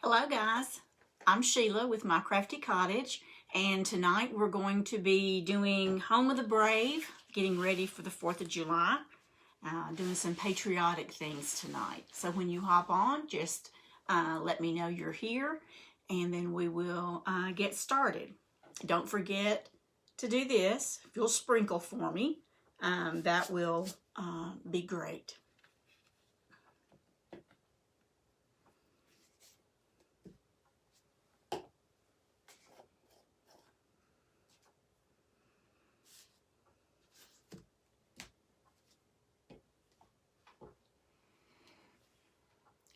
Hello guys, I'm Sheila with My Crafty Cottage, and tonight we're going to be doing Home of the Brave, getting ready for the 4th of July, doing some patriotic things tonight. So when you hop on, just let me know you're here, and then we will get started. Don't forget to do this. If you'll sprinkle for me, that will be great.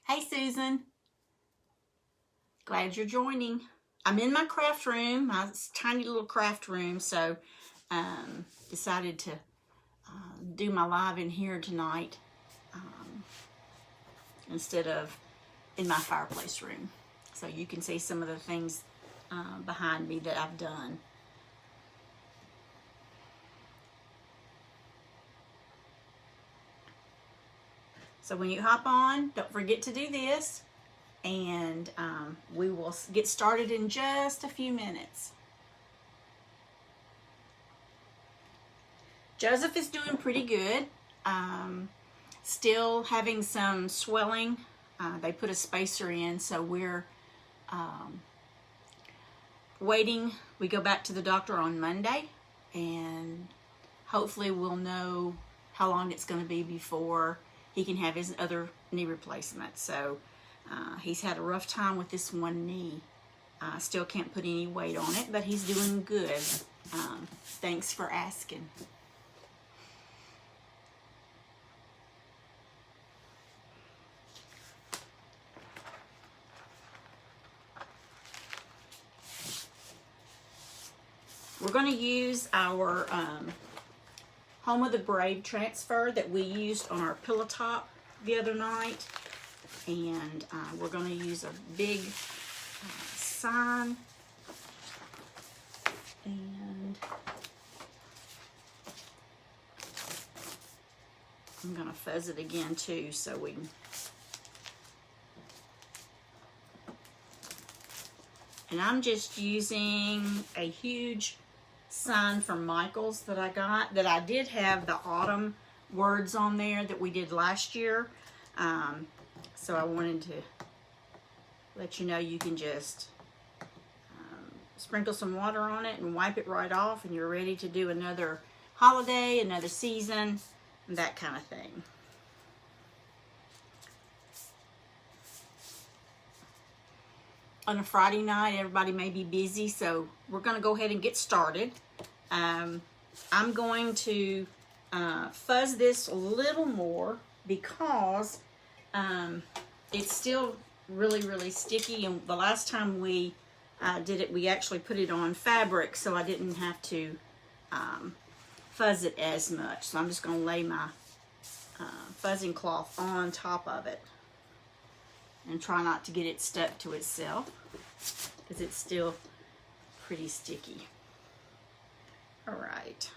Hey Susan, glad you're joining. I'm in my craft room, my tiny little craft room, so decided to do my live in here tonight instead of in my fireplace room. So you can see some of the things behind me that I've done. So when you hop on, don't forget to do this, and we will get started in just a few minutes. Joseph is doing pretty good. Still having some swelling. They put a spacer in, so we're waiting. We go back to the doctor on Monday, and hopefully we'll know how long it's going to be before he can have his other knee replacement. So he's had a rough time with this one knee. Still can't put any weight on it, but he's doing good. Thanks for asking. We're going to use our Home of the Brave transfer that we used on our pillow top the other night. And we're going to use a big sign. And I'm going to fuzz it again too, so we can. And I'm just using a huge sign from Michael's that I got, that I did have the autumn words on there that we did last year. So I wanted to let you know you can just sprinkle some water on it and wipe it right off, and you're ready to do another holiday, another season, that kind of thing. On a Friday night, everybody may be busy, so we're going to go ahead and get started. I'm going to fuzz this a little more because it's still really sticky, and the last time we did it, we actually put it on fabric, so I didn't have to fuzz it as much. So I'm just going to lay my fuzzing cloth on top of it and try not to get it stuck to itself, because it's still pretty sticky. All right.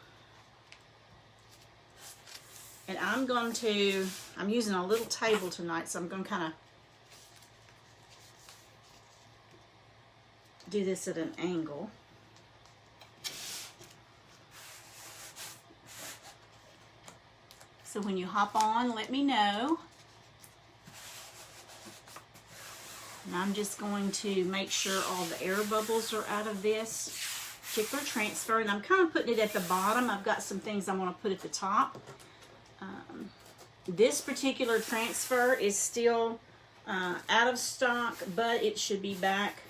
And I'm using a little table tonight, so I'm going to kind of do this at an angle. So when you hop on, let me know. And I'm just going to make sure all the air bubbles are out of this particular transfer. And I'm kind of putting it at the bottom. I've got some things I want to put at the top. This particular transfer is still out of stock, but it should be back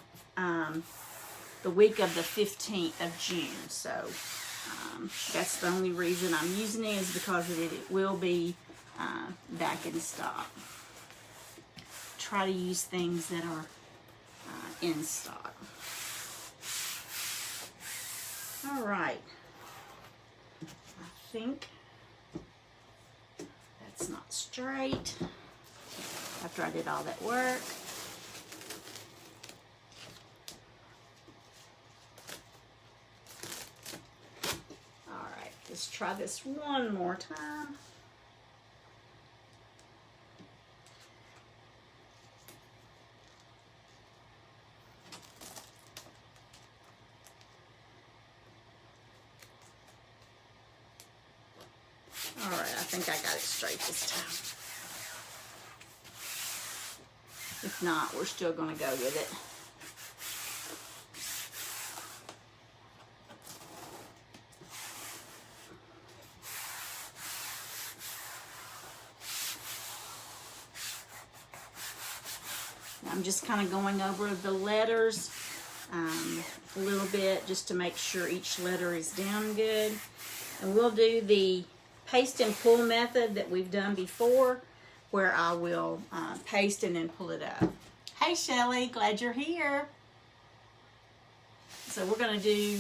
the week of the 15th of June. So that's the only reason I'm using it, is because it will be back in stock. Try to use things that are in stock. All right. I think that's not straight after I did all that work. All right, let's try this one more time. All right, I think I got it straight this time. If not, we're still going to go with it. I'm just kind of going over the letters a little bit just to make sure each letter is down good. And we'll do the paste and pull method that we've done before, where I will paste and then pull it up. Hey Shelly, glad you're here. So we're going to do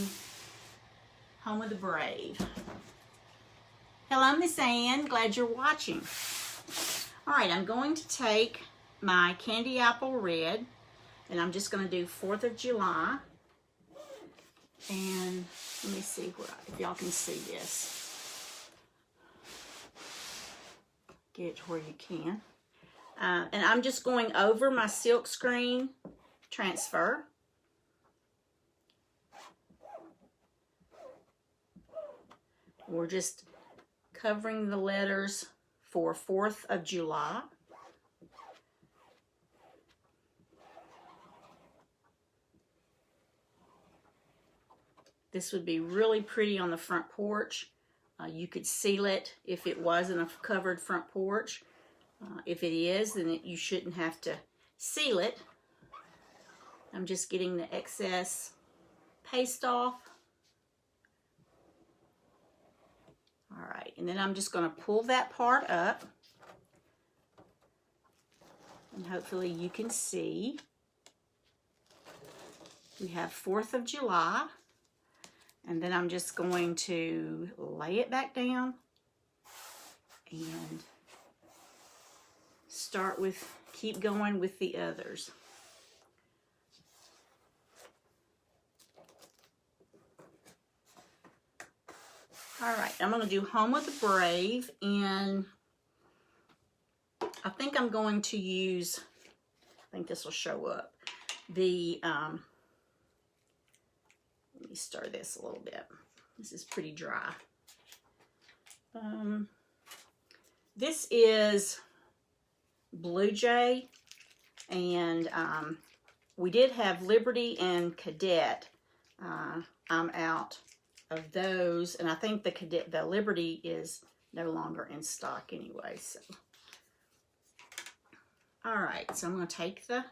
Home of the Brave. Hello Miss Ann, glad you're watching. All right, I'm going to take my Candy Apple Red, and I'm just going to do 4th of July. And let me see if y'all can see this. Get it to where you can. And I'm just going over my silk screen transfer. We're just covering the letters for 4th of July. This would be really pretty on the front porch. You could seal it if it wasn't a covered front porch. If it is, then you shouldn't have to seal it. I'm just getting the excess paste off. All right, and then I'm just going to pull that part up. And hopefully you can see. We have 4th of July. And then I'm just going to lay it back down and keep going with the others. All right, I'm going to do Home of the Brave, and I think I'm going to use, I think this will show up, the, let me stir this a little bit. This is pretty dry. This is Blue Jay, and we did have Liberty and Cadet. I'm out of those, and I think the Liberty is no longer in stock anyway. So, all right, so I'm going to take the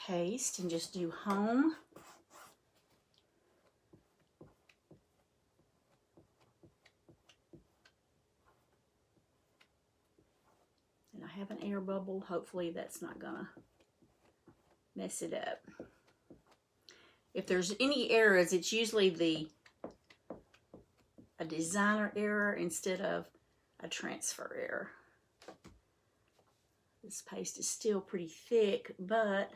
paste and just do Home. And I have an air bubble. Hopefully that's not gonna mess it up. If there's any errors, it's usually a designer error instead of a transfer error. This paste is still pretty thick, but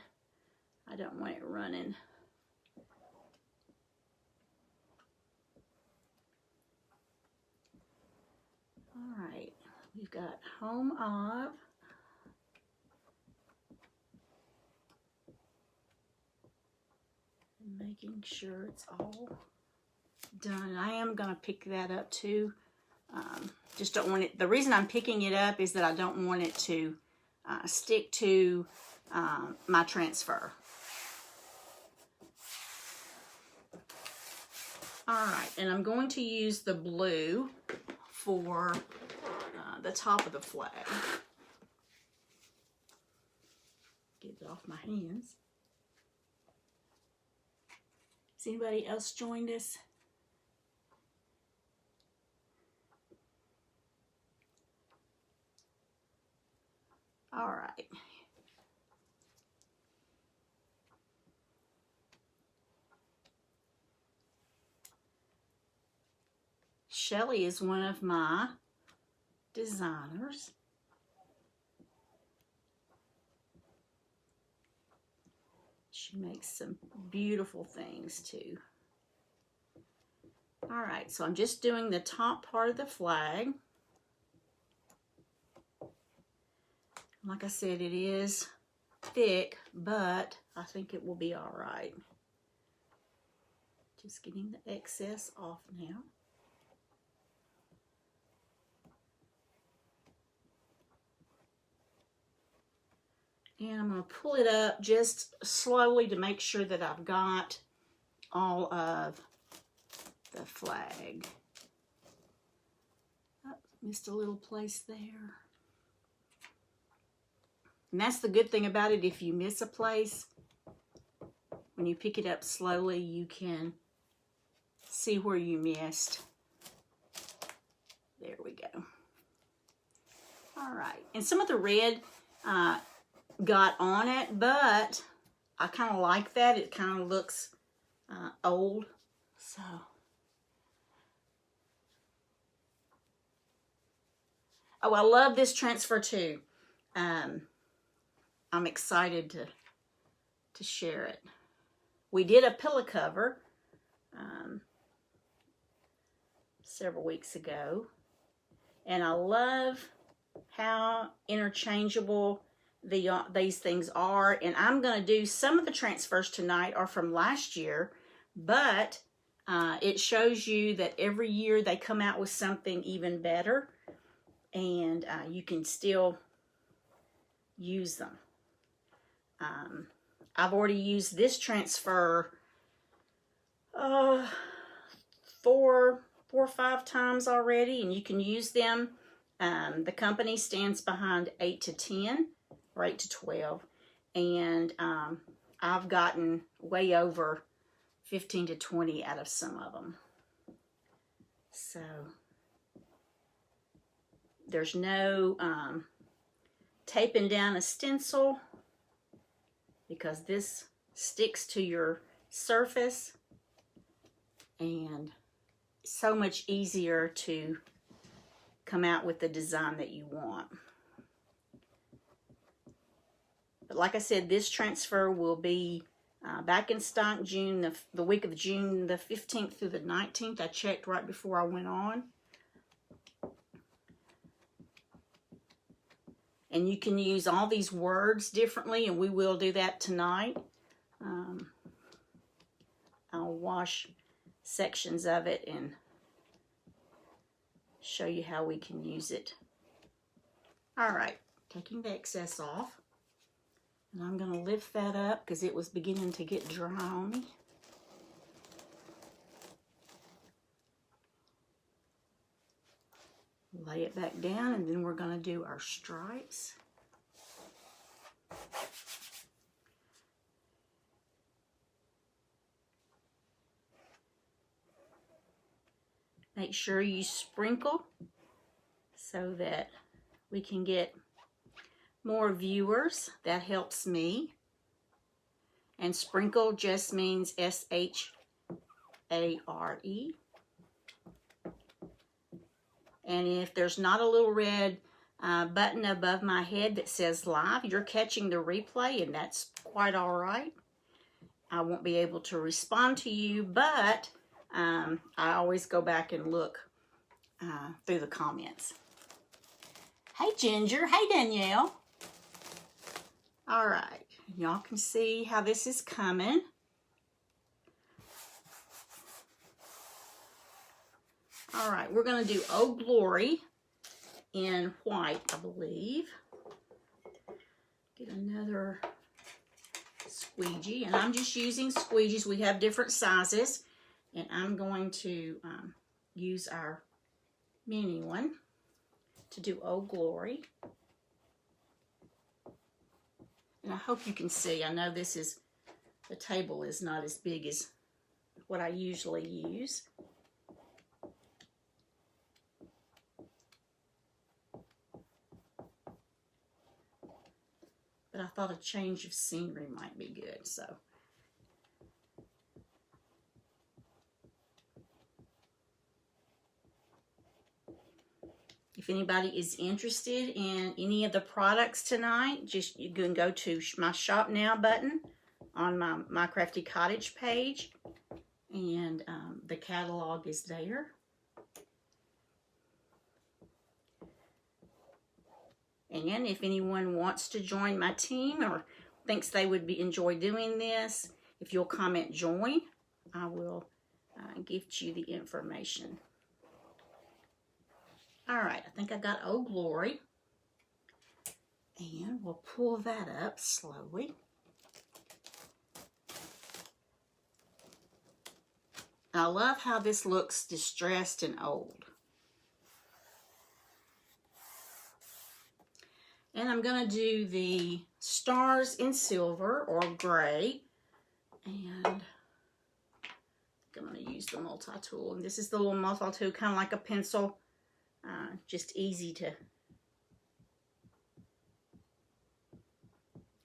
I don't want it running. All right, we've got Home of. Making sure it's all done. I am going to pick that up too. Just don't want it. The reason I'm picking it up is that I don't want it to stick to my transfer. All right, and I'm going to use the blue for the top of the flag. Get it off my hands. Has anybody else joined us? All right. Shelly is one of my designers. She makes some beautiful things too. All right, so I'm just doing the top part of the flag. Like I said, it is thick, but I think it will be all right. Just getting the excess off now. And I'm going to pull it up just slowly to make sure that I've got all of the flag. Oh, missed a little place there. And that's the good thing about it. If you miss a place, when you pick it up slowly, you can see where you missed. There we go. All right. And some of the red got on it, but I kind of like that. It kind of looks old. So. Oh, I love this transfer too. I'm excited to share it. We did a pillow cover several weeks ago, and I love how interchangeable these things are. And I'm going to do some of the transfers tonight are from last year, but it shows you that every year they come out with something even better, and you can still use them. I've already used this transfer 4 or 5 times already, and you can use them. The company stands behind 8 to 10 or 8 to 12, and I've gotten way over 15 to 20 out of some of them. So there's no taping down a stencil, because this sticks to your surface, and so much easier to come out with the design that you want. But like I said, this transfer will be back in stock the week of June the 15th through the 19th. I checked right before I went on. And you can use all these words differently, and we will do that tonight. I'll wash sections of it and show you how we can use it. All right, taking the excess off. And I'm going to lift that up because it was beginning to get dry on me. Lay it back down, and then we're going to do our stripes. Make sure you sprinkle so that we can get more viewers. That helps me. And sprinkle just means S-H-A-R-E. And if there's not a little red button above my head that says live, you're catching the replay, and that's quite all right. I won't be able to respond to you, but I always go back and look through the comments. Hey, Ginger. Hey, Danielle. All right. Y'all can see how this is coming. All right, we're going to do Oh Glory in white, I believe. Get another squeegee, and I'm just using squeegees. We have different sizes, and I'm going to use our mini one to do Oh Glory. And I hope you can see. I know the table is not as big as what I usually use. But I thought a change of scenery might be good, so. If anybody is interested in any of the products tonight, just you can go to my Shop Now button on my Crafty Cottage page, and the catalog is there. And if anyone wants to join my team or thinks they would enjoy doing this, if you'll comment join, I will gift you the information. All right, I think I got Oh Glory. And we'll pull that up slowly. I love how this looks distressed and old. And I'm going to do the stars in silver or gray. And I'm going to use the multi-tool. And this is the little multi-tool, kind of like a pencil. Just easy to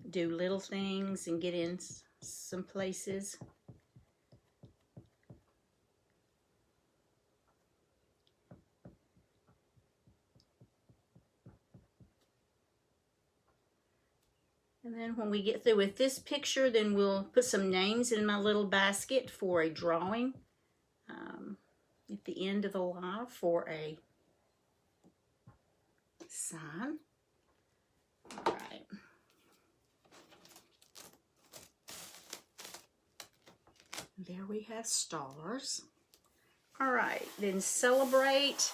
do little things and get in some places. And then when we get through with this picture, then we'll put some names in my little basket for a drawing at the end of the live for a sign. All right. There we have stars. All right, then celebrate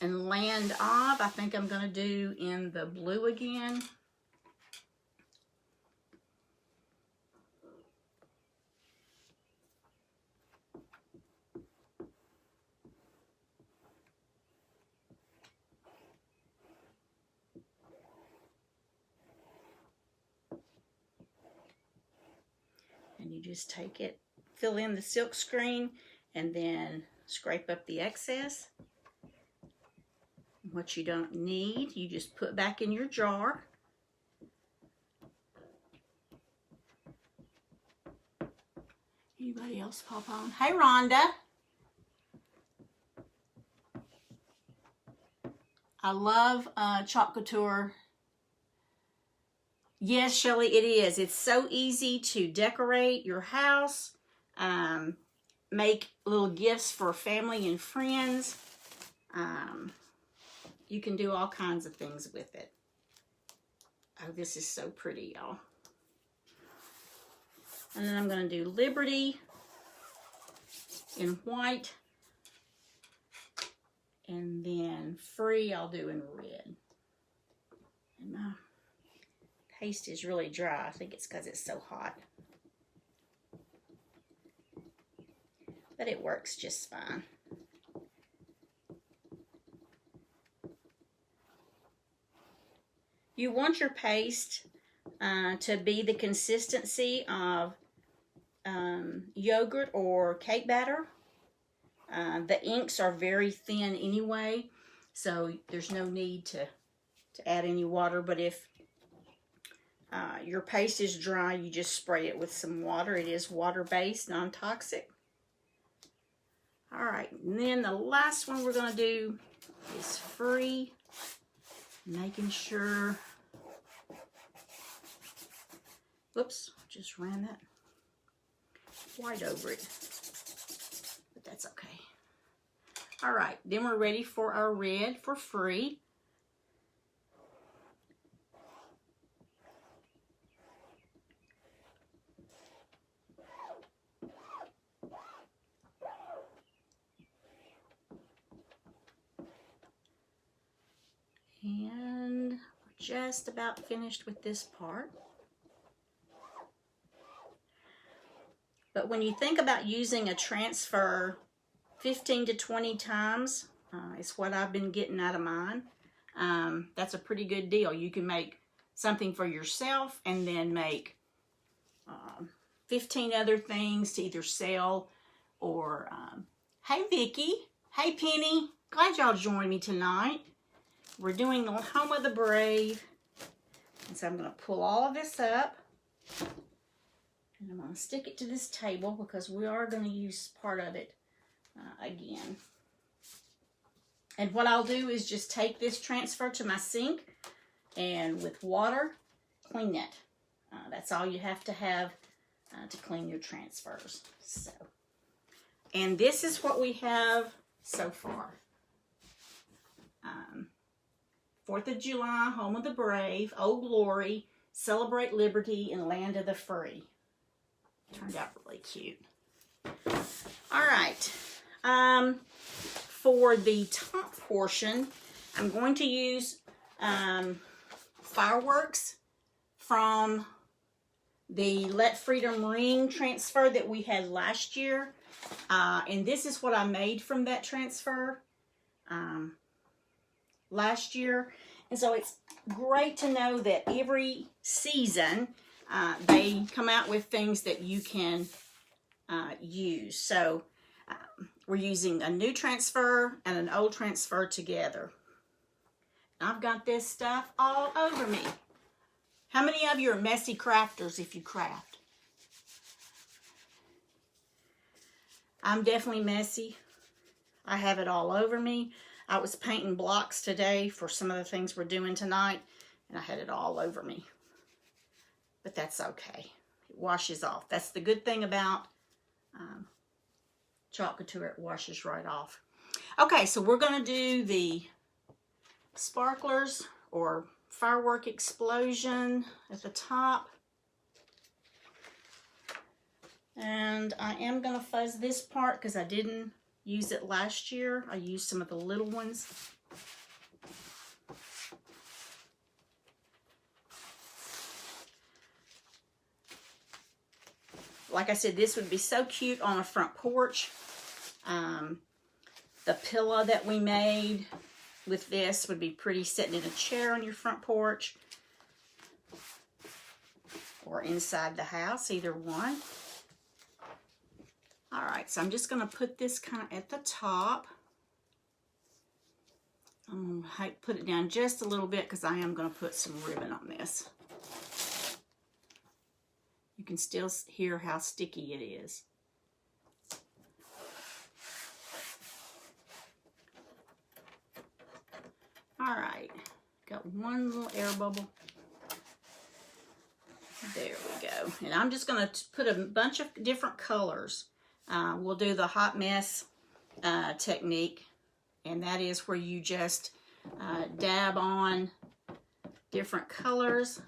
and land of, I think I'm going to do in the blue again. And you just take it, fill in the silk screen, and then scrape up the excess. What you don't need, you just put back in your jar. Anybody else pop on? Hey, Rhonda. I love Chalk Couture. Yes, Shelly, it is. It's so easy to decorate your house, make little gifts for family and friends. You can do all kinds of things with it. Oh, this is so pretty, y'all. And then I'm going to do Liberty in white. And then Free I'll do in red. And my paste is really dry. I think it's because it's so hot. But it works just fine. You want your paste to be the consistency of yogurt or cake batter. The inks are very thin anyway, so there's no need to add any water. But if your paste is dry, you just spray it with some water. It is water-based, non-toxic. All right, and then the last one we're going to do is Free. Making sure, whoops, just ran that white over it, but that's okay. All right, then we're ready for our red for Free. And we're just about finished with this part. But when you think about using a transfer 15 to 20 times, is what I've been getting out of mine. That's a pretty good deal. You can make something for yourself and then make 15 other things to either sell or, hey Vicki, hey Penny, glad y'all joined me tonight. We're doing the Home of the Brave. And so I'm going to pull all of this up. And I'm going to stick it to this table because we are going to use part of it again. And what I'll do is just take this transfer to my sink and with water, clean it. That's all you have to have to clean your transfers. So, and this is what we have so far. 4th of July, Home of the Brave, Old Glory, Celebrate Liberty, and Land of the Free. Turned out really cute. All right. For the top portion, I'm going to use fireworks from the Let Freedom Ring transfer that we had last year. And this is what I made from that transfer last year. And so it's great to know that every season they come out with things that you can use. So we're using a new transfer and an old transfer together. I've got this stuff all over me. How many of you are messy crafters if you craft? I'm definitely messy. I have it all over me. I was painting blocks today for some of the things we're doing tonight, and I had it all over me. But that's okay. It washes off. That's the good thing about Chalk Couture. It washes right off. Okay, so we're going to do the sparklers or firework explosion at the top. And I am going to fuzz this part because I didn't use it last year. I used some of the little ones. Like I said, this would be so cute on a front porch. The pillow that we made with this would be pretty sitting in a chair on your front porch or inside the house, either one. All right, so I'm just going to put this kind of at the top. I'm going to put it down just a little bit because I am going to put some ribbon on this. You can still hear how sticky it is. All right, got one little air bubble. There we go. And I'm just going to put a bunch of different colors. We'll do the hot mess technique, and that is where you just dab on different colors.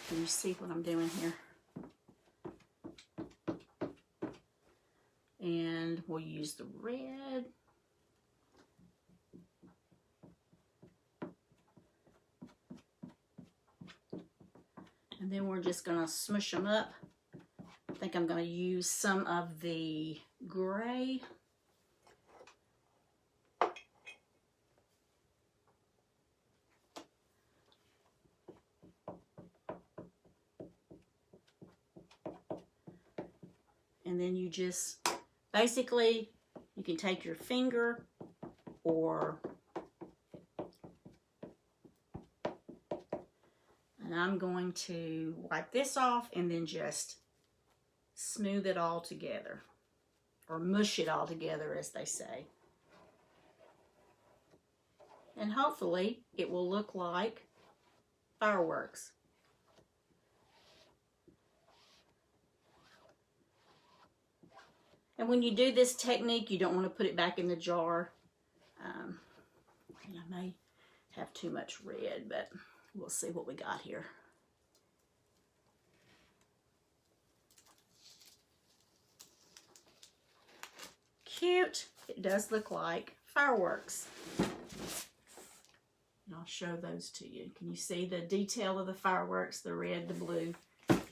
Can you see what I'm doing here? And we'll use the red. And then we're just going to smush them up. I think I'm going to use some of the gray. And then you just, basically, you can take your finger or, and I'm going to wipe this off and then just smooth it all together, or mush it all together, as they say. And hopefully it will look like fireworks. And when you do this technique, you don't want to put it back in the jar. I may have too much red, but we'll see what we got here. Cute. It does look like fireworks. And I'll show those to you. Can you see the detail of the fireworks, the red, the blue,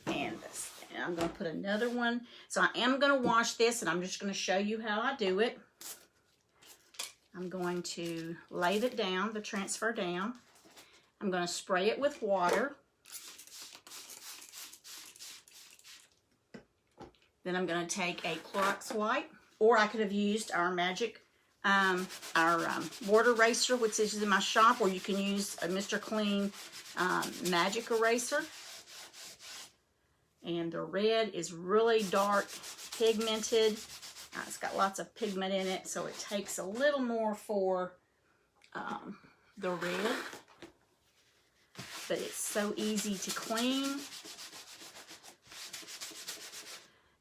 and this? And I'm going to put another one. So I am going to wash this, and I'm just going to show you how I do it. I'm going to lay it down, the transfer down. I'm going to spray it with water. Then I'm going to take a Clorox wipe, or I could have used our magic, word eraser, which is in my shop, or you can use a Mr. Clean magic eraser. And the red is really dark, pigmented. It's got lots of pigment in it, so it takes a little more for the red. But it's so easy to clean.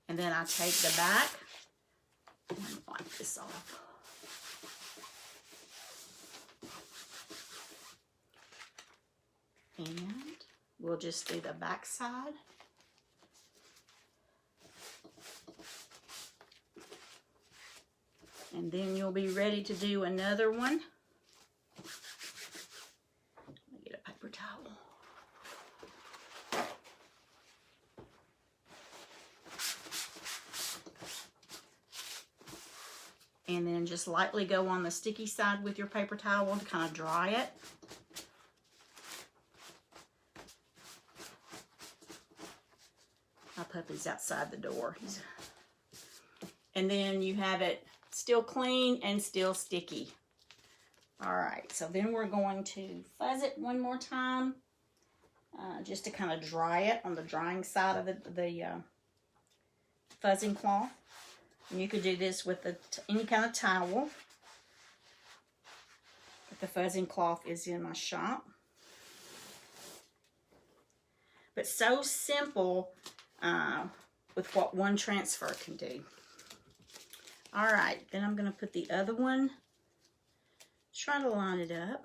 And then I take the back and wipe this off. And we'll just do the back side. And then you'll be ready to do another one. and then just lightly go on the sticky side with your paper towel to kind of dry it. My puppy's outside the door. And then you have it still clean and still sticky. All right, so then we're going to fuzz it one more time, just to kind of dry it on the drying side of the fuzzing cloth. And you could do this with any kind of towel. But the fuzzing cloth is in my shop. But so simple with what one transfer can do. All right, then I'm going to put the other one, try to line it up.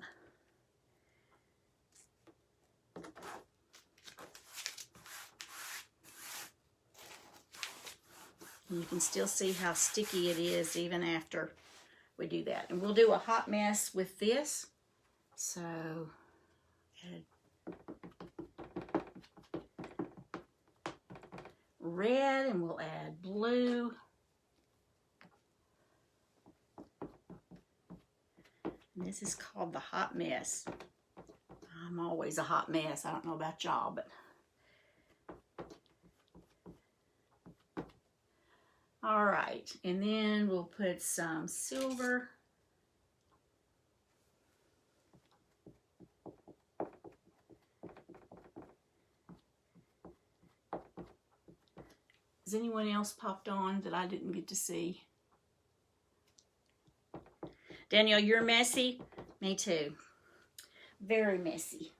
And you can still see how sticky it is even after we do that. And we'll do a hot mess with this. So, add red, and we'll add blue. And this is called the hot mess. I'm always a hot mess. I don't know about y'all, but all right. And then we'll put some silver. Has anyone else popped on that I didn't get to see? Danielle, you're messy? Me too. Very messy.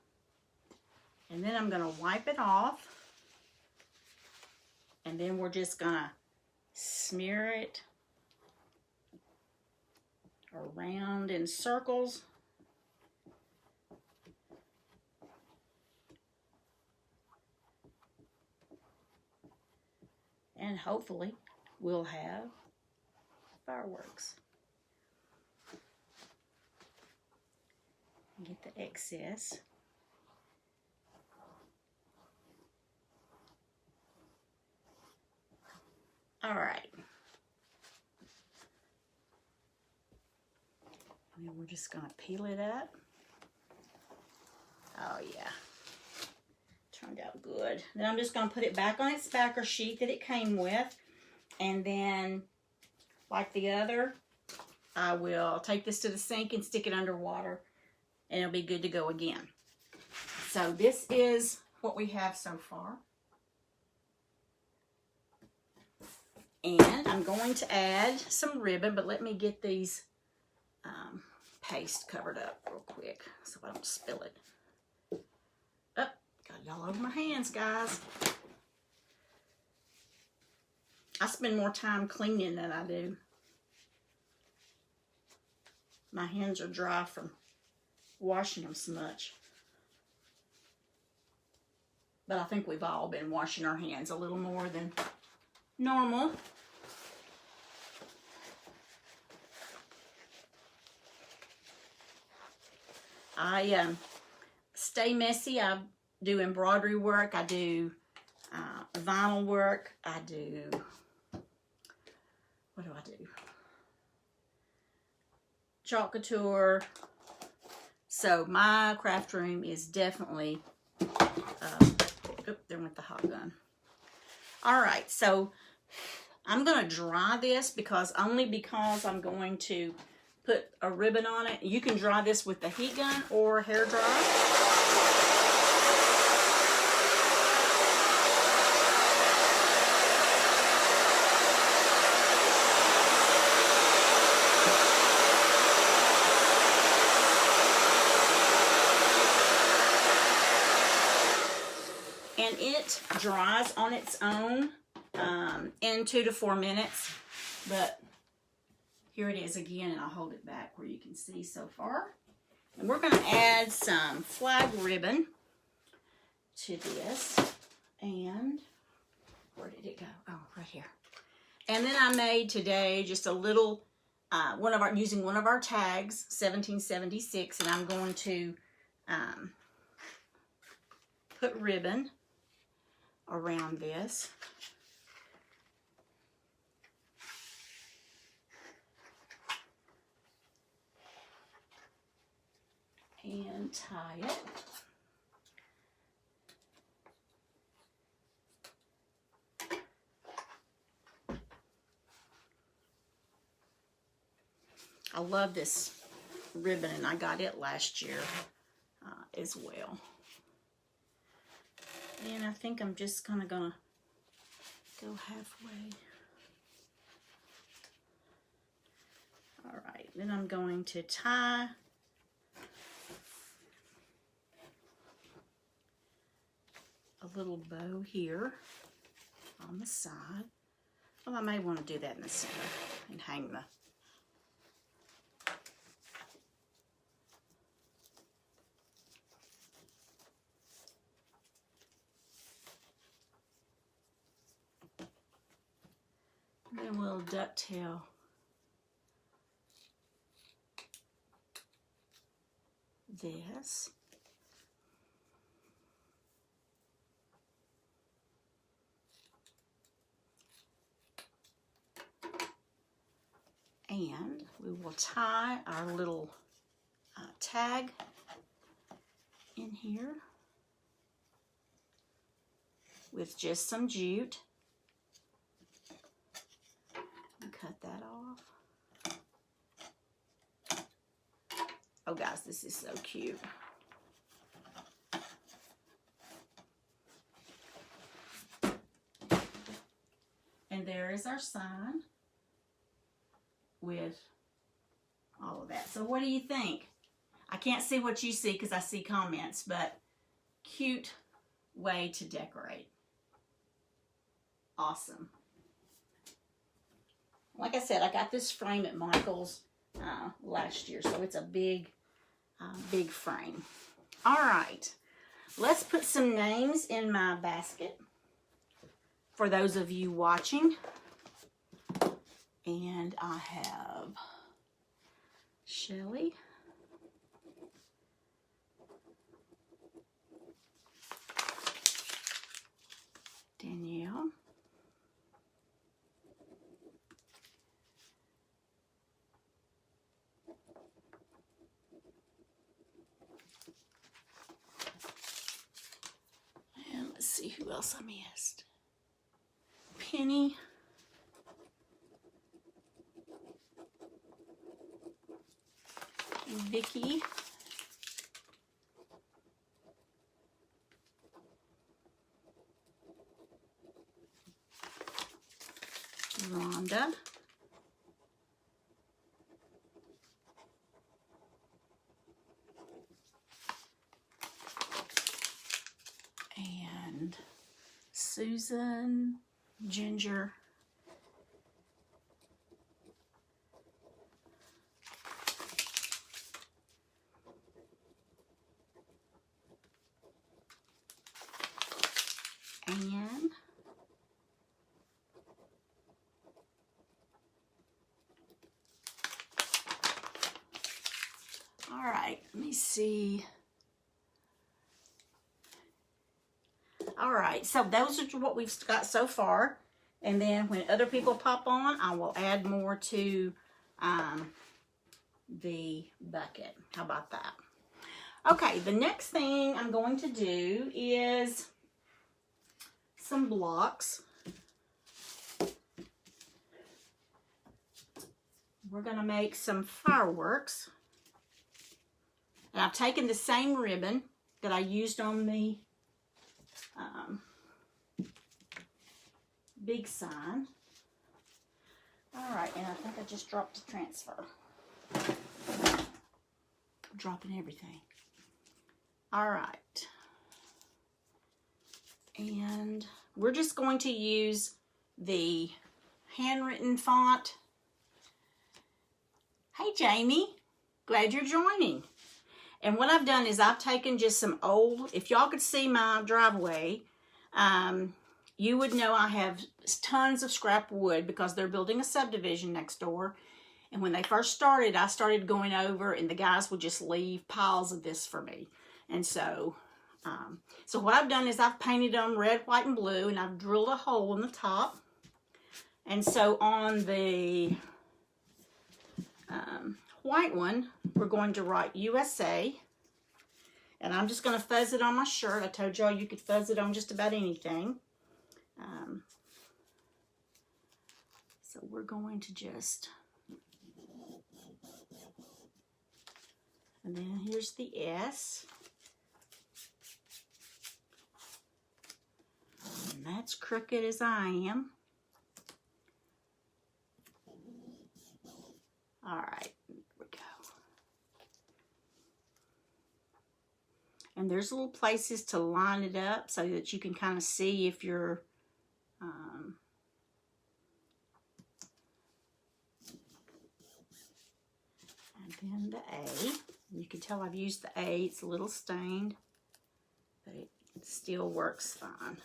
And then I'm going to wipe it off. And then we're just going to smear it around in circles. And hopefully we'll have fireworks. Get the excess. All right. And then we're just going to peel it up. Oh, yeah. Turned out good. Then I'm just going to put it back on its backer sheet that it came with. And then, like the other, I will take this to the sink and stick it under water. And it'll be good to go again. So this is what we have so far. And I'm going to add some ribbon, but let me get these paste covered up real quick so I don't spill it. Oh, got it all over my hands, guys. I spend more time cleaning than I do. My hands are dry from washing them so much. But I think we've all been washing our hands a little more than normal. I stay messy. I do embroidery work. I do vinyl work. I do, what do I do? Chalk Couture. So my craft room is definitely, there went the hot gun. All right, so I'm going to dry this because I'm going to put a ribbon on it. You can dry this with the heat gun or hair dryer. And it dries on its own in 2 to 4 minutes. But here it is again, and I'll hold it back where you can see so far. And we're going to add some flag ribbon to this. And where did it go? Oh, right here. And then I made today just a little, using one of our tags, 1776, and I'm going to put ribbon around this. and tie it. I love this ribbon, and I got it last year as well. And I think I'm just kind of gonna go halfway. All right, then I'm going to tie a little bow here on the side. Well, I may want to do that in the center and hang the then we'll ducktail this. And we will tie our little tag in here with just some jute. And cut that off. Oh guys, this is so cute. And there is our sign with all of that. So what do you think? I can't see what you see because I see comments, but cute way to decorate. Awesome. Like I said, I got this frame at Michael's last year, so it's a big, big frame. All right, let's put some names in my basket for those of you watching. And I have Shelly, Danielle, and let's see who else I missed. Penny, Vicky, Rhonda, and Susan, Ginger, and all right, let me see. All right, so those are what we've got so far. And then when other people pop on, I will add more to the bucket. How about that? Okay, the next thing I'm going to do is some blocks. We're going to make some fireworks. And I've taken the same ribbon that I used on the big sign. All right, and I think I just dropped the transfer. I'm dropping everything. All right. And we're just going to use the handwritten font. Hey, Jamie. Glad you're joining. And what I've done is I've taken just some old, if y'all could see my driveway, you would know I have tons of scrap wood because they're building a subdivision next door. And when they first started, I started going over and the guys would just leave piles of this for me. And so, so what I've done is I've painted them red, white, and blue, and I've drilled a hole in the top. And so on the white one, we're going to write USA. And I'm just going to fuzz it on my shirt. I told y'all you could fuzz it on just about anything. So we're going to just, and then here's the S. And that's crooked as I am. All right, here we go. And there's little places to line it up so that you can kind of see if you're, and then the A. You can tell I've used the A. It's a little stained, but it still works fine.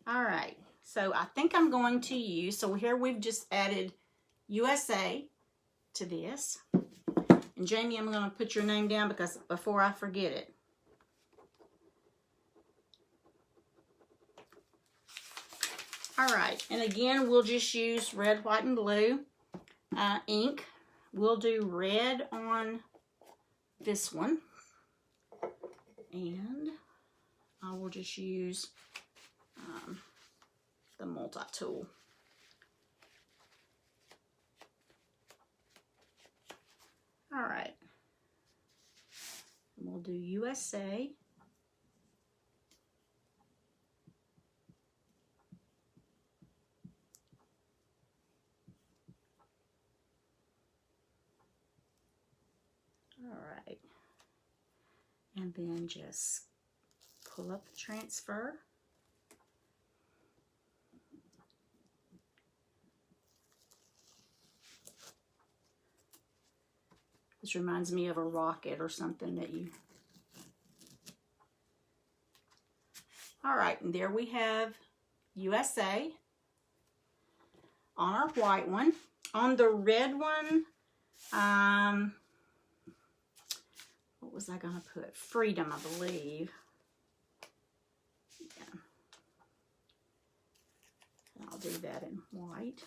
All right, so I think I'm going to use, so here we've just added USA to this. And Jamie, I'm going to put your name down because before I forget it. All right, and again, we'll just use red, white, and blue ink. We'll do red on this one. And I will just use the multi-tool. All right. And we'll do USA. All right. And then just pull up the transfer. This reminds me of a rocket or something that you... All right, and there we have USA on our white one. On the red one, what was I going to put? Freedom, I believe. Yeah. And I'll do that in white.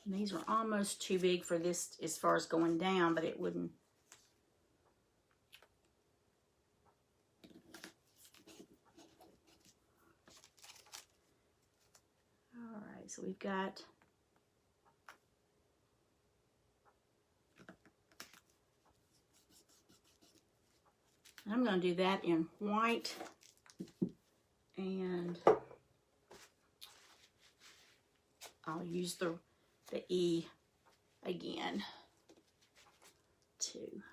And these are almost too big for this as far as going down, but it wouldn't. All right, so we've got I'm going to do that in white, and I'll use the E again too.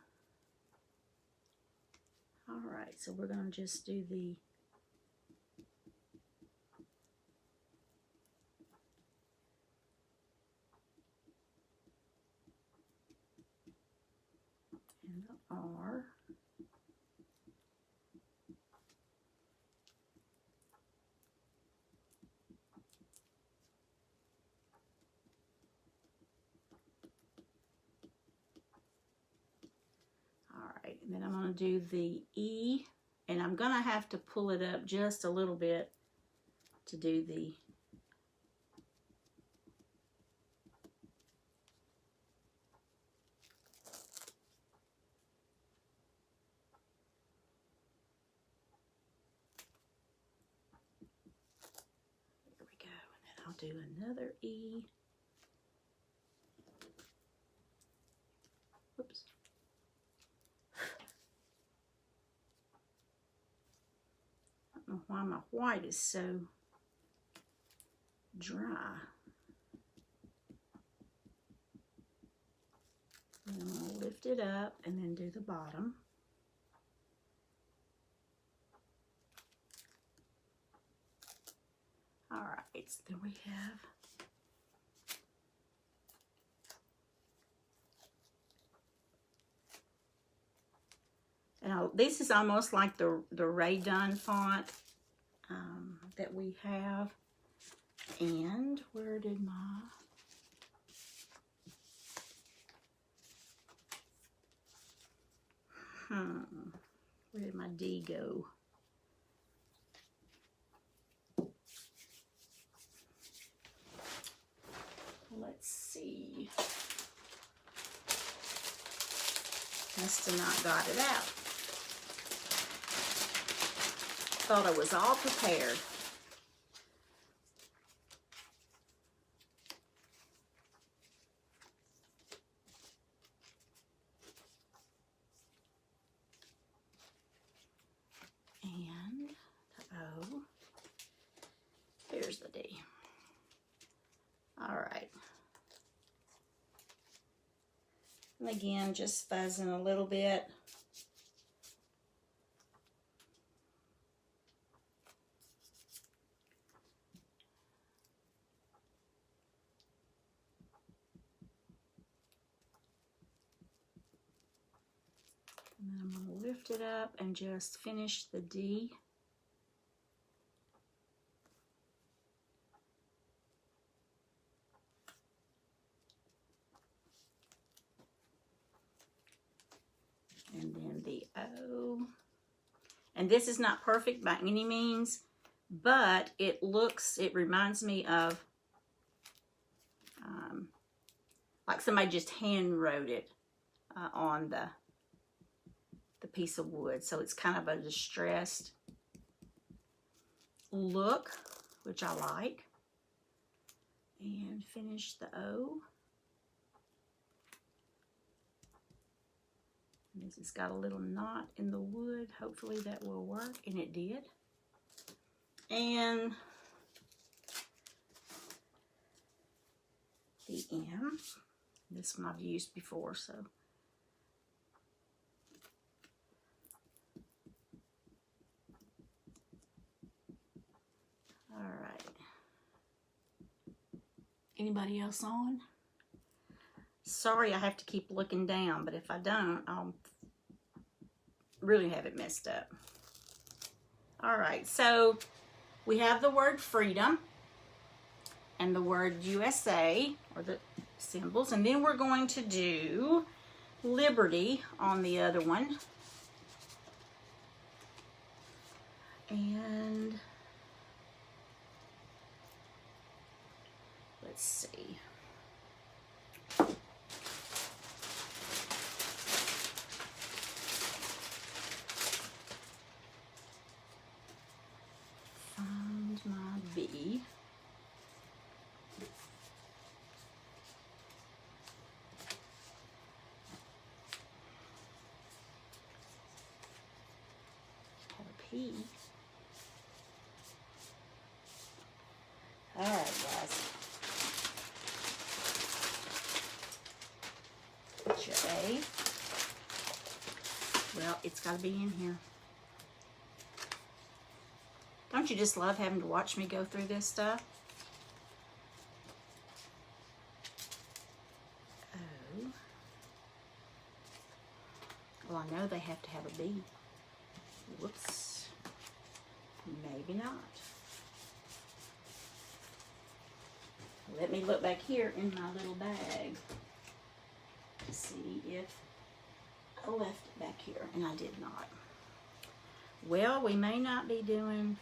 All right, so we're going to just do the and the R. And then I'm going to do the E, and I'm going to have to pull it up just a little bit to do the there we go, and then I'll do another E. Whoops. I don't know why my white is so dry. And I'm going to lift it up and then do the bottom. All right, so then we have and this is almost like the Ray Dunn font that we have. And where did my where did my D go? Let's see. Must have not got it out. Thought I was all prepared. And the O. There's the D. All right. And again, just fuzzing a little bit. And then I'm going to lift it up and just finish the D. And then the O. And this is not perfect by any means, but it reminds me of like somebody just hand wrote it on the piece of wood. So it's kind of a distressed look, which I like. And finish the O. This has got a little knot in the wood. Hopefully that will work, and it did. And the M. This one I've used before, so. All right. Anybody else on? Sorry, I have to keep looking down, but if I don't, I'll really have it messed up. All right, so we have the word freedom and the word USA, or the symbols, and then we're going to do liberty on the other one. And let's see. Find my B. Have a P. All right, guys. J. Well, it's got to be in here. Don't you just love having to watch me go through this stuff? Oh. Well, I know they have to have a B. Whoops. Maybe not. Let me look back here in my little bag to see if I left it back here, and I did not. Well, we may not be doing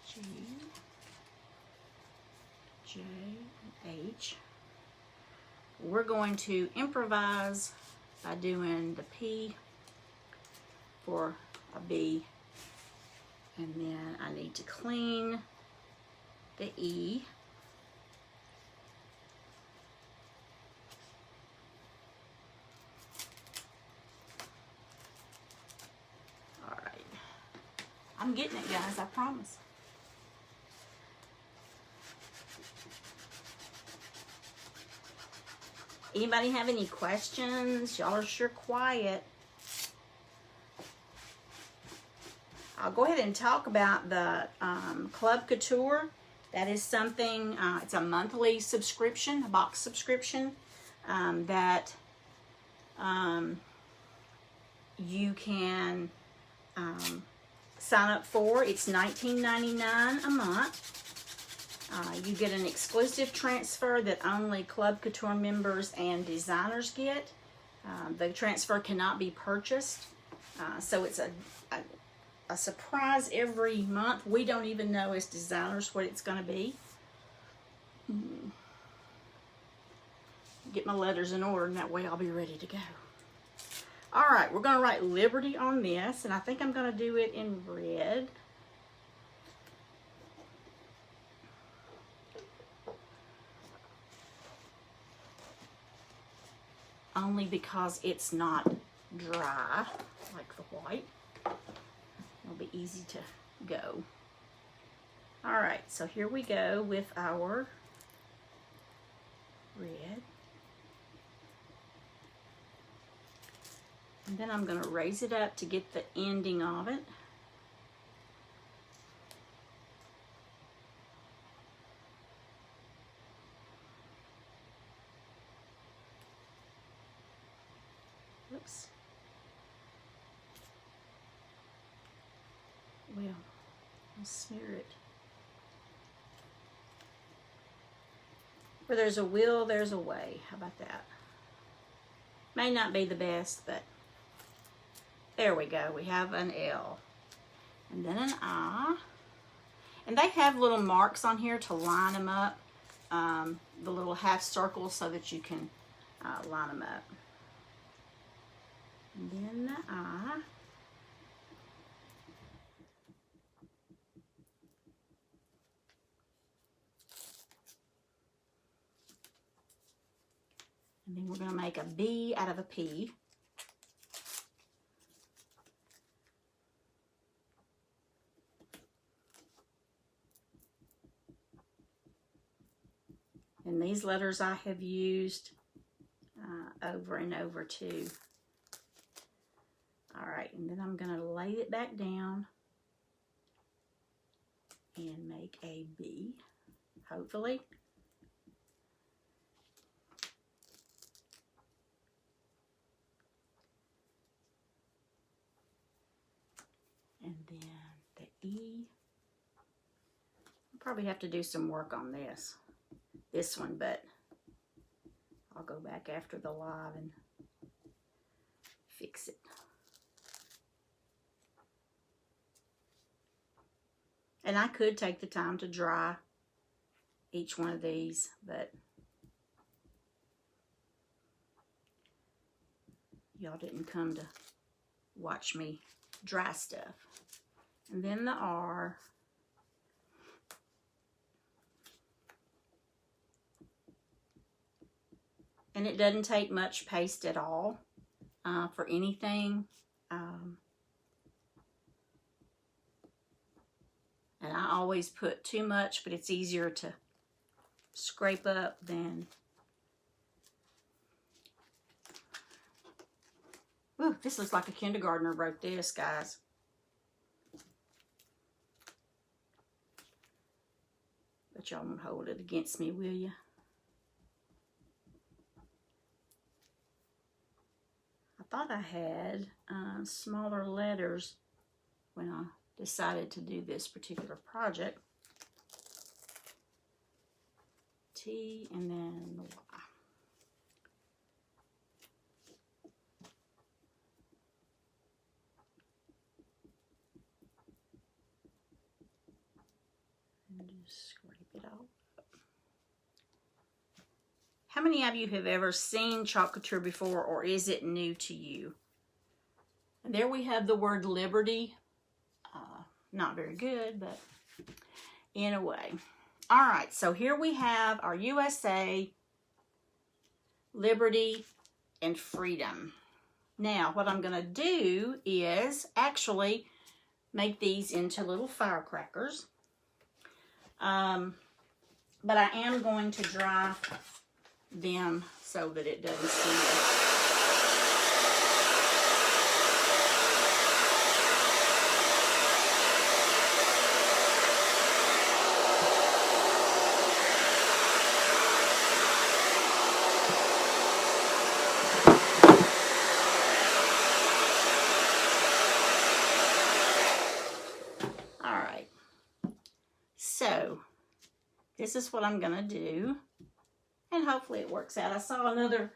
G, J, and H. We're going to improvise by doing the P for a B. And then I need to clean the E. All right. I'm getting it, guys, I promise. Anybody have any questions? Y'all are sure quiet. I'll go ahead and talk about the Chalk Couture. That is something, it's a monthly subscription, a box subscription that you can sign up for. It's $19.99 a month. You get an exclusive transfer that only Chalk Couture members and designers get. The transfer cannot be purchased. So it's a surprise every month. We don't even know as designers what it's going to be. get my letters in order, and that way I'll be ready to go. All right, we're gonna write Liberty on this, and I think I'm gonna do it in red. Only because it's not dry like the white. It'll be easy to go. All right, so here we go with our red. And then I'm going to raise it up to get the ending of it. Whoops. Well, I'll smear it. Where there's a will, there's a way. How about that? May not be the best, but there we go. We have an L. And then an I. And they have little marks on here to line them up. The little half circles so that you can line them up. And then the I. And then we're going to make a B out of a P. And these letters I have used over and over too. All right, and then I'm going to lay it back down and make a B, hopefully. And then the E. I'll probably have to do some work on this one, but I'll go back after the live and fix it. And I could take the time to dry each one of these, but y'all didn't come to watch me dry stuff. And then the R. And it doesn't take much paste at all for anything. And I always put too much, but it's easier to scrape up than... Ooh, this looks like a kindergartner wrote this, guys. But y'all won't hold it against me, will you? I thought I had smaller letters when I decided to do this particular project. T and then the Y. And just scrape it off. How many of you have ever seen Chalk Couture before, or is it new to you? And there we have the word Liberty. Not very good, but in a way. All right, so here we have our USA, Liberty, and Freedom. Now, what I'm going to do is actually make these into little firecrackers. But I am going to dry them so that it doesn't seal. So, this is what I'm going to do, and hopefully it works out. I saw another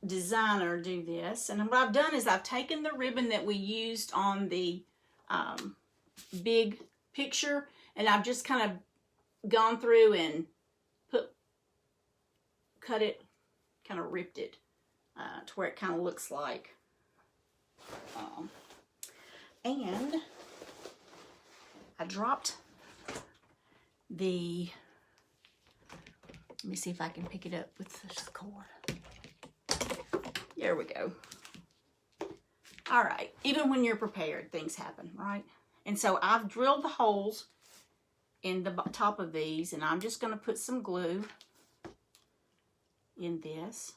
designer do this, and what I've done is I've taken the ribbon that we used on the big picture, and I've just kind of gone through and put cut it, kind of ripped it to where it kind of looks like. And I dropped the, let me see if I can pick it up with this cord. There we go. All right, even when you're prepared, things happen, right? And so I've drilled the holes in the top of these, and I'm just going to put some glue in this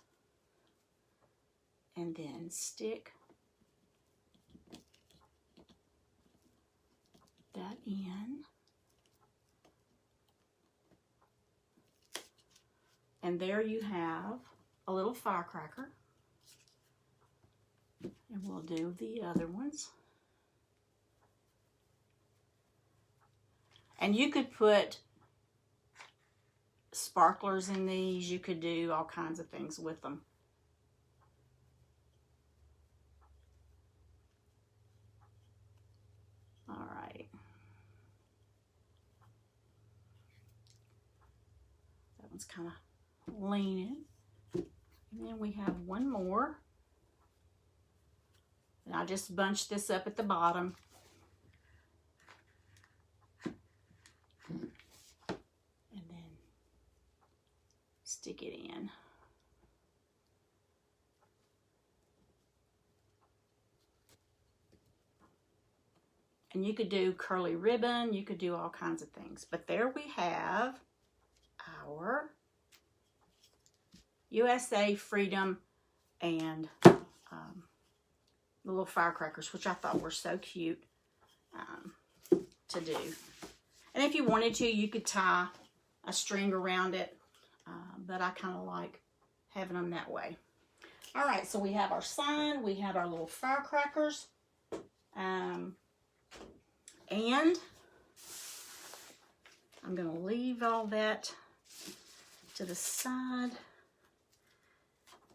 and then stick that in. And there you have a little firecracker. And we'll do the other ones. And you could put sparklers in these. You could do all kinds of things with them. All right. That one's kind of leaning. And then we have one more. And I just bunched this up at the bottom. And then stick it in. And you could do curly ribbon, you could do all kinds of things. But there we have our USA Freedom and the little firecrackers, which I thought were so cute to do. And if you wanted to, you could tie a string around it, but I kind of like having them that way. All right, so we have our sign, we have our little firecrackers, and I'm going to leave all that to the side,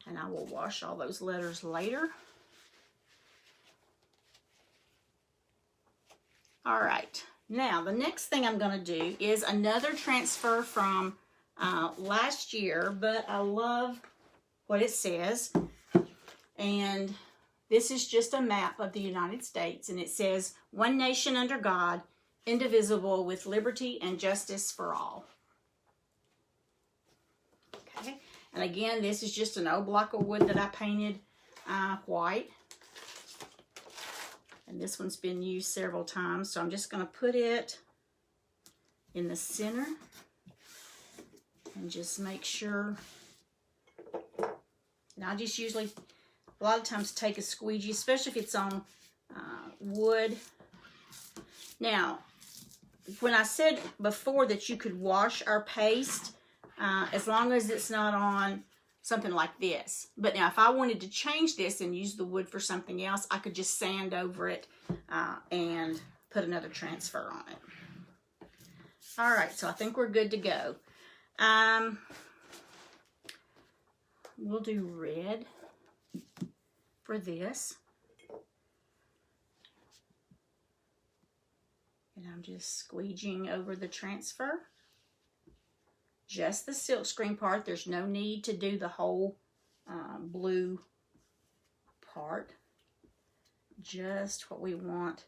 and I will wash all those letters later. All right, now the next thing I'm going to do is another transfer from last year, but I love what it says. And this is just a map of the United States, and it says, "One nation under God, indivisible, with liberty and justice for all." Okay, and again, this is just an old block of wood that I painted white. And this one's been used several times, so I'm just going to put it in the center and just make sure. And I just usually, a lot of times, take a squeegee, especially if it's on wood. Now, when I said before that you could wash our paste, as long as it's not on something like this. But now if I wanted to change this and use the wood for something else, I could just sand over it and put another transfer on it. All right, so I think we're good to go. We'll do red for this. And I'm just squeegeeing over the transfer. Just the silkscreen part. There's no need to do the whole blue part. Just what we want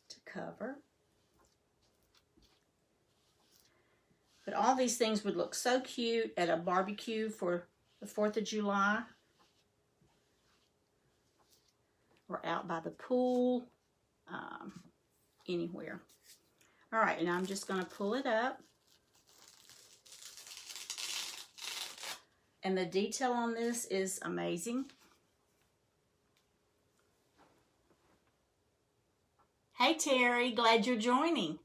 to cover. But all these things would look so cute at a barbecue for the 4th of July. Or out by the pool. Anywhere. All right, and I'm just going to pull it up. And the detail on this is amazing. Hey, Terry, glad you're joining.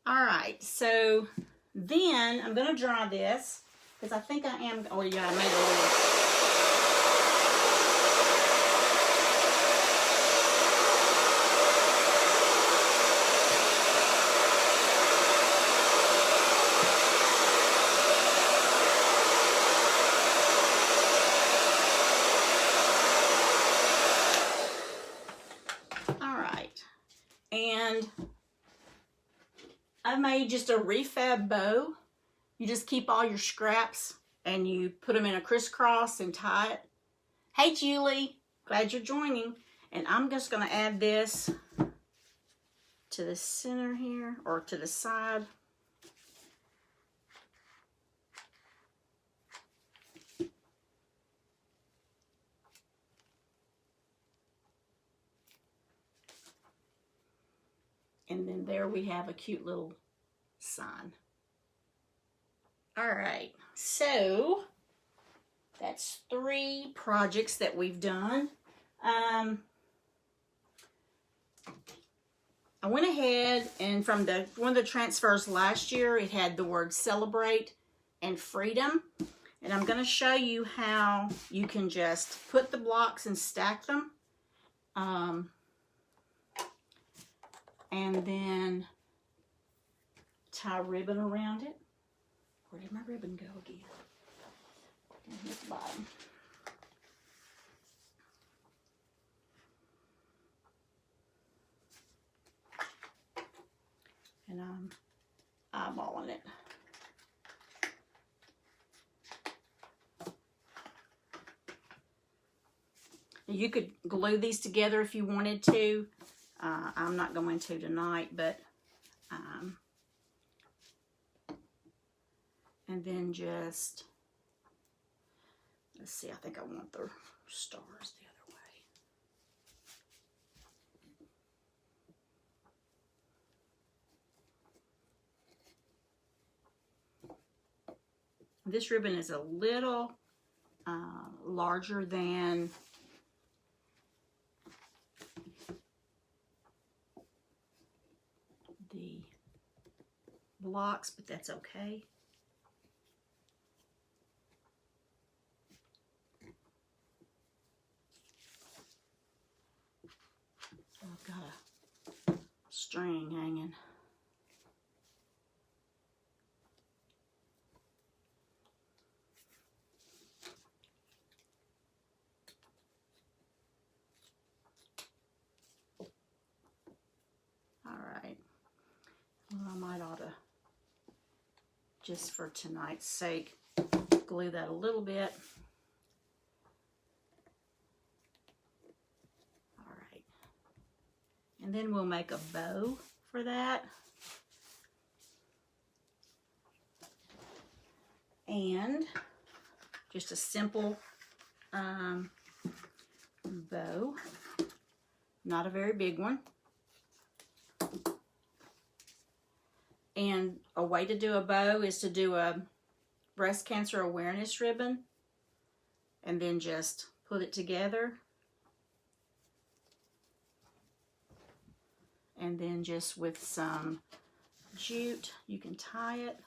All right, so then I'm going to dry this because I think I am, oh yeah, I made a little. I made just a refab bow, You just keep all your scraps and you put them in a crisscross and tie it. Hey Julie, glad you're joining. And I'm just going to add this to the center here, or to the side. And then there we have a cute little sign. All right, so that's 3 projects that we've done. I went ahead and from one of the transfers last year, it had the word celebrate and freedom. And I'm going to show you how you can just put the blocks and stack them. And then tie ribbon around it. Where did my ribbon go again? Down here at the bottom. And I'm eyeballing it. You could glue these together if you wanted to. I'm not going to tonight, but and then just, let's see, I think I want the stars the other way. This ribbon is a little larger than the blocks, but that's okay. I've got a string hanging. All right. Well, I might ought to, just for tonight's sake, glue that a little bit. All right. And then we'll make a bow for that. And just a simple bow, not a very big one. And a way to do a bow is to do a breast cancer awareness ribbon and then just put it together. And then just with some jute, you can tie it.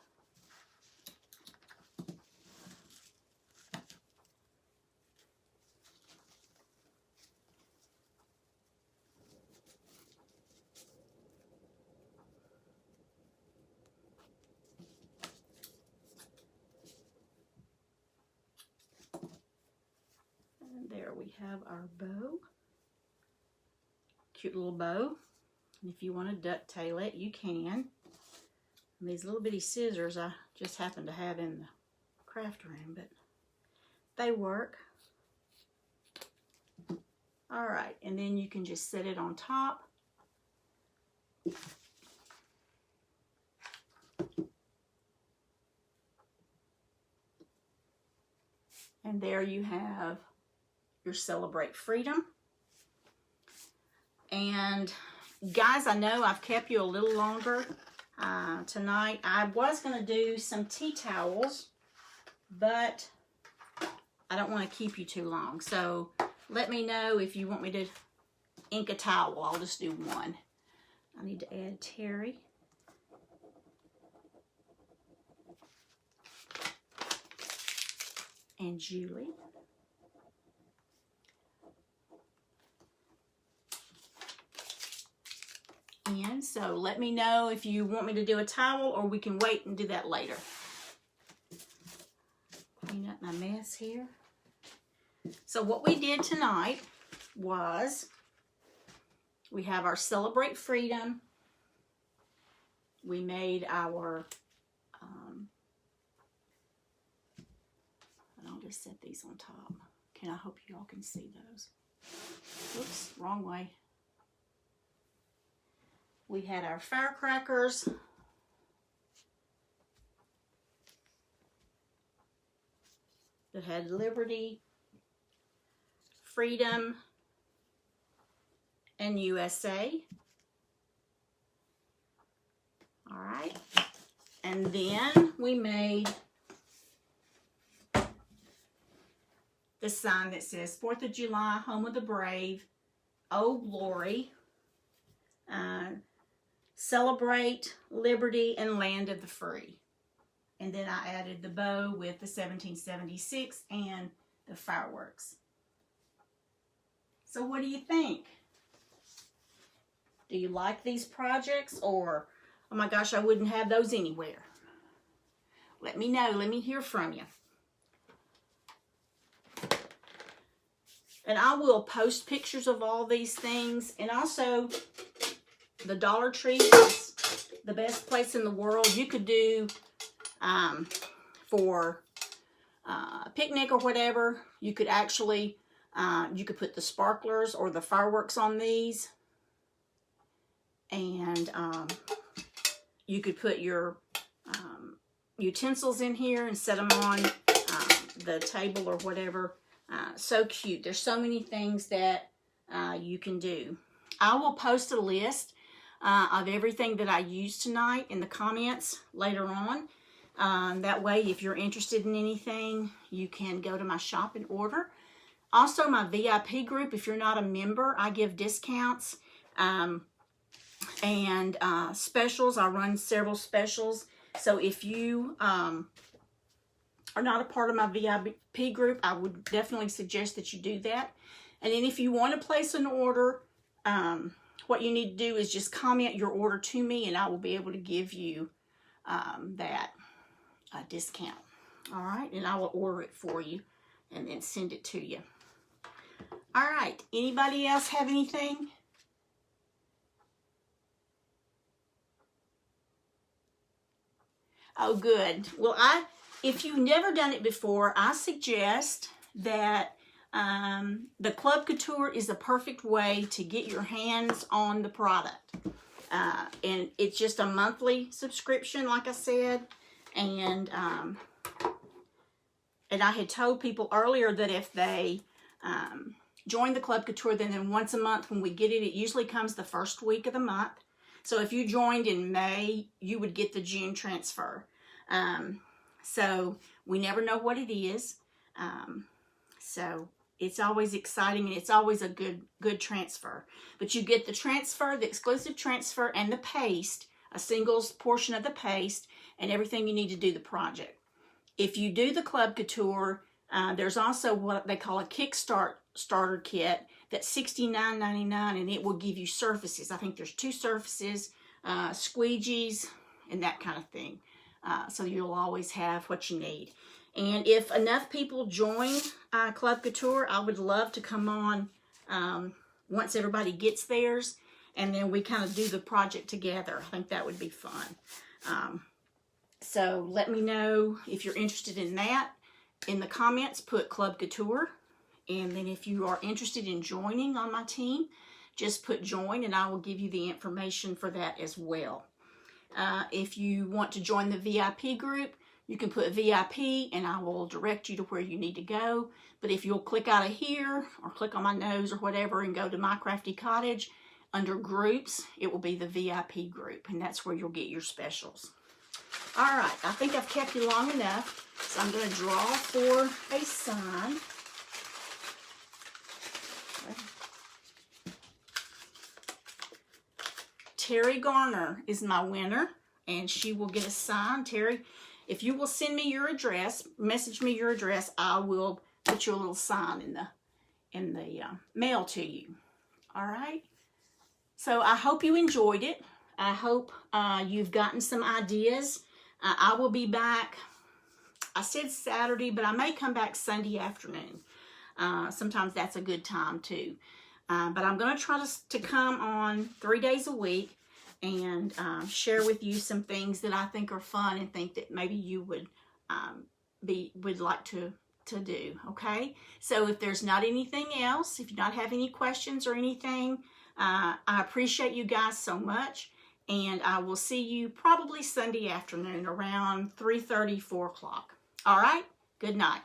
And there we have our bow. Cute little bow. And if you want to duck tail it, you can. And these little bitty scissors I just happen to have in the craft room, but they work. All right, and then you can just set it on top. And there you have your Celebrate Freedom. And guys, I know I've kept you a little longer tonight. I was going to do some tea towels, but I don't want to keep you too long. So let me know if you want me to ink a towel. I'll just do one. I need to add Terry. And Julie. And so let me know if you want me to do a towel, or we can wait and do that later. Clean up my mess here. So what we did tonight was we have our Celebrate Freedom. We made our just set these on top. I hope you all can see those. Oops, wrong way. We had our firecrackers. That had liberty, freedom, and USA. All right. And then we made the sign that says 4th of July, Home of the Brave, Oh Glory, Celebrate Liberty and Land of the Free. And then I added the bow with the 1776 and the fireworks. So what do you think? Do you like these projects, or, oh my gosh, I wouldn't have those anywhere? Let me know. Let me hear from you. And I will post pictures of all these things. And also, the Dollar Tree is the best place in the world. You could do, for a picnic or whatever, you could actually, you could put the sparklers or the fireworks on these. And you could put your utensils in here and set them on the table or whatever. So cute. There's so many things that you can do. I will post a list of everything that I used tonight in the comments later on. That way, if you're interested in anything, you can go to my shop and order. Also, my VIP group, if you're not a member, I give discounts and specials. I run several specials. So if you are not a part of my VIP group, I would definitely suggest that you do that. And then if you want to place an order, what you need to do is just comment your order to me, and I will be able to give you that discount. All right, and I will order it for you and then send it to you. All right, anybody else have anything? Oh, good. Well, if you've never done it before, I suggest that the Club Couture is the perfect way to get your hands on the product. And it's just a monthly subscription, like I said. And I had told people earlier that if they join the Club Couture, then once a month when we get it, it usually comes the first week of the month. So if you joined in May, you would get the June transfer. So we never know what it is. So it's always exciting, and it's always a good transfer. But you get the transfer, the exclusive transfer, and the paste, a singles portion of the paste, and everything you need to do the project. If you do the Club Couture, there's also what they call a starter kit that's $69.99, and it will give you surfaces. I think there's 2 surfaces, squeegees, and that kind of thing. So you'll always have what you need. And if enough people join Club Couture, I would love to come on once everybody gets theirs, and then we kind of do the project together. I think that would be fun. So let me know if you're interested in that. In the comments, put Club Couture. And then if you are interested in joining on my team, just put join, and I will give you the information for that as well. If you want to join the VIP group, you can put VIP, and I will direct you to where you need to go. But if you'll click out of here, or click on my nose or whatever, and go to My Crafty Cottage, under groups, it will be the VIP group, and that's where you'll get your specials. All right, I think I've kept you long enough, so I'm going to draw for a sign. Terry Garner is my winner, and she will get a sign. Terry, if you will send me your address, message me your address, I will put you a little sign in the mail to you. All right? So I hope you enjoyed it. I hope you've gotten some ideas. I will be back. I said Saturday, but I may come back Sunday afternoon. Sometimes that's a good time too. But I'm going to try to come on 3 days a week and share with you some things that I think are fun and think that maybe you would like to to do, okay? So if there's not anything else, if you not have any questions or anything, I appreciate you guys so much, and I will see you probably Sunday afternoon around 3:30, 4 o'clock. All right? Good night.